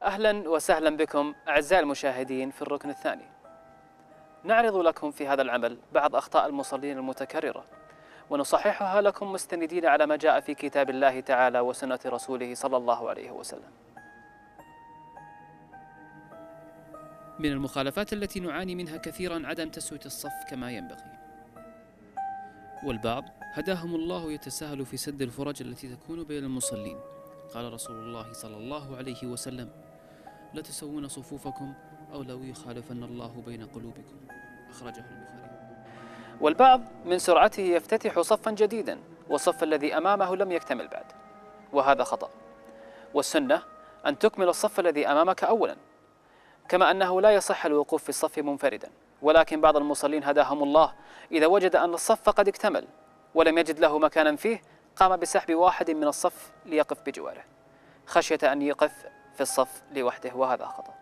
أهلا وسهلا بكم أعزائي المشاهدين في الركن الثاني. نعرض لكم في هذا العمل بعض أخطاء المصلين المتكررة ونصححها لكم مستندين على ما جاء في كتاب الله تعالى وسنة رسوله صلى الله عليه وسلم. من المخالفات التي نعاني منها كثيرا عدم تسوية الصف كما ينبغي، والبعض هداهم الله يتساهل في سد الفرج التي تكون بين المصلين. قال رسول الله صلى الله عليه وسلم: لا تسوون صفوفكم أو لو يخالفن الله بين قلوبكم. أخرجه البخاري. والبعض من سرعته يفتتح صفا جديدا والصف الذي أمامه لم يكتمل بعد، وهذا خطأ. والسنة أن تكمل الصف الذي أمامك أولا، كما أنه لا يصح الوقوف في الصف منفردا. ولكن بعض المصلين هداهم الله إذا وجد أن الصف قد اكتمل ولم يجد له مكانا فيه قام بسحب واحد من الصف ليقف بجواره خشية أن يقف في الصف لوحده، وهذا خطأ.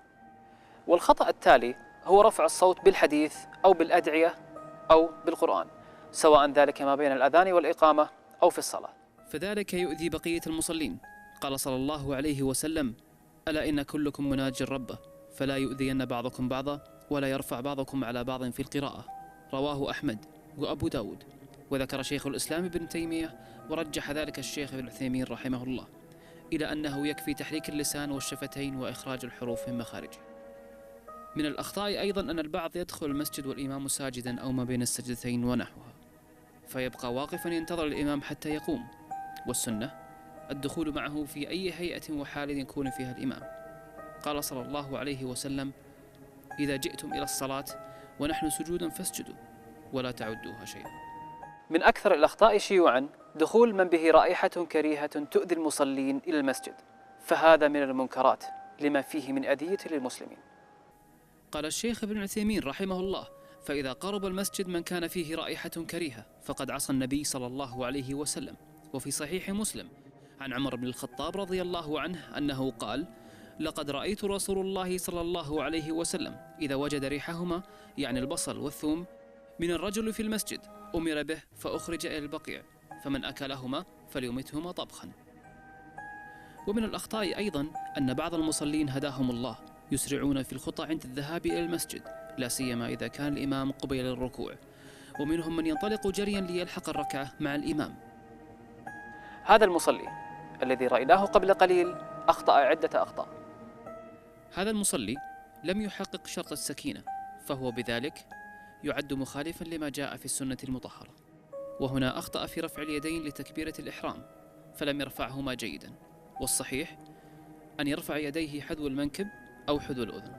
والخطأ التالي هو رفع الصوت بالحديث أو بالأدعية أو بالقرآن، سواء ذلك ما بين الأذان والإقامة أو في الصلاة، فذلك يؤذي بقية المصلين. قال صلى الله عليه وسلم: ألا إن كلكم مناج ربه فلا يؤذين بعضكم بعضا ولا يرفع بعضكم على بعض في القراءة. رواه أحمد وأبو داود. وذكر شيخ الإسلام ابن تيمية ورجح ذلك الشيخ ابن عثيمين رحمه الله إلى أنه يكفي تحريك اللسان والشفتين وإخراج الحروف من مخارجه. من الأخطاء أيضا أن البعض يدخل المسجد والإمام ساجدا أو ما بين السجدتين ونحوها، فيبقى واقفا ينتظر الإمام حتى يقوم. والسنة الدخول معه في أي هيئة وحال يكون فيها الإمام. قال صلى الله عليه وسلم: إذا جئتم إلى الصلاة ونحن سجود فاسجدوا ولا تعدوها شيئا. من أكثر الأخطاء شيوعا دخول من به رائحة كريهة تؤذي المصلين إلى المسجد، فهذا من المنكرات لما فيه من أذية للمسلمين. قال الشيخ ابن عثيمين رحمه الله: فإذا قرب المسجد من كان فيه رائحة كريهة فقد عصى النبي صلى الله عليه وسلم. وفي صحيح مسلم عن عمر بن الخطاب رضي الله عنه أنه قال: لقد رأيت رسول الله صلى الله عليه وسلم إذا وجد ريحهما، يعني البصل والثوم، من الرجل في المسجد أمر به فأخرج إلى البقيع، فمن أكلهما فليمتهما طبخا. ومن الأخطاء أيضا أن بعض المصلين هداهم الله يسرعون في الخطى عند الذهاب إلى المسجد، لا سيما إذا كان الإمام قبيل الركوع، ومنهم من ينطلق جريا ليلحق الركعة مع الإمام. هذا المصلي الذي رأيناه قبل قليل أخطأ عدة أخطاء. هذا المصلي لم يحقق شرط السكينة، فهو بذلك يعد مخالفا لما جاء في السنة المطهرة. وهنا أخطأ في رفع اليدين لتكبيرة الإحرام فلم يرفعهما جيدا، والصحيح أن يرفع يديه حذو المنكب أو حذو الأذن.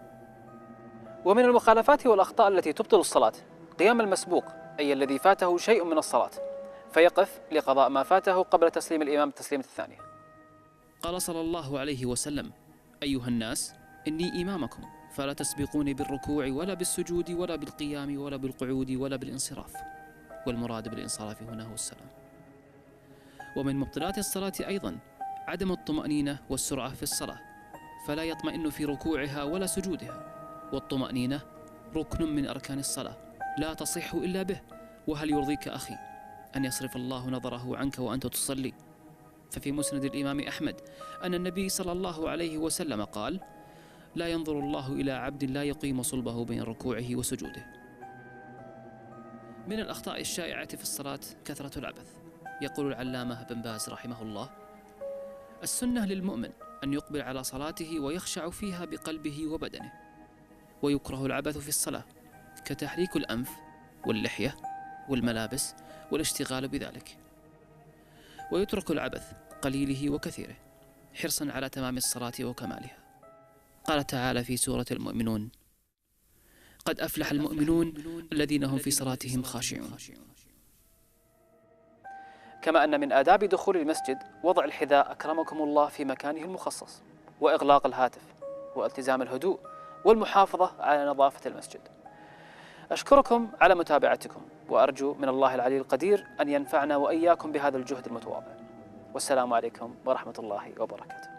ومن المخالفات والأخطاء التي تبطل الصلاة قيام المسبوق، أي الذي فاته شيء من الصلاة فيقف لقضاء ما فاته قبل تسليم الإمام التسليمة الثانية. قال صلى الله عليه وسلم: أيها الناس إني إمامكم فلا تسبقوني بالركوع ولا بالسجود ولا بالقيام ولا بالقعود ولا بالانصراف. والمراد بالانصراف هنا هو السلام. ومن مبطلات الصلاة أيضا عدم الطمأنينة والسرعة في الصلاة، فلا يطمئن في ركوعها ولا سجودها. والطمأنينة ركن من أركان الصلاة لا تصح إلا به. وهل يرضيك أخي أن يصرف الله نظره عنك وأنت تصلي؟ ففي مسند الإمام أحمد أن النبي صلى الله عليه وسلم قال: لا ينظر الله إلى عبد لا يقيم صلبه بين ركوعه وسجوده. من الأخطاء الشائعة في الصلاة كثرة العبث. يقول العلامة بن باز رحمه الله: السنة للمؤمن أن يقبل على صلاته ويخشع فيها بقلبه وبدنه، ويكره العبث في الصلاة كتحريك الأنف واللحية والملابس والاشتغال بذلك، ويترك العبث قليله وكثيره حرصا على تمام الصلاة وكمالها. قال تعالى في سورة المؤمنون: قد أفلح المؤمنون الذين هم في صلاتهم خاشعون. كما أن من آداب دخول المسجد وضع الحذاء أكرمكم الله في مكانه المخصص، وإغلاق الهاتف، والتزام الهدوء، والمحافظة على نظافة المسجد. أشكركم على متابعتكم، وأرجو من الله العلي القدير أن ينفعنا وإياكم بهذا الجهد المتواضع. والسلام عليكم ورحمة الله وبركاته.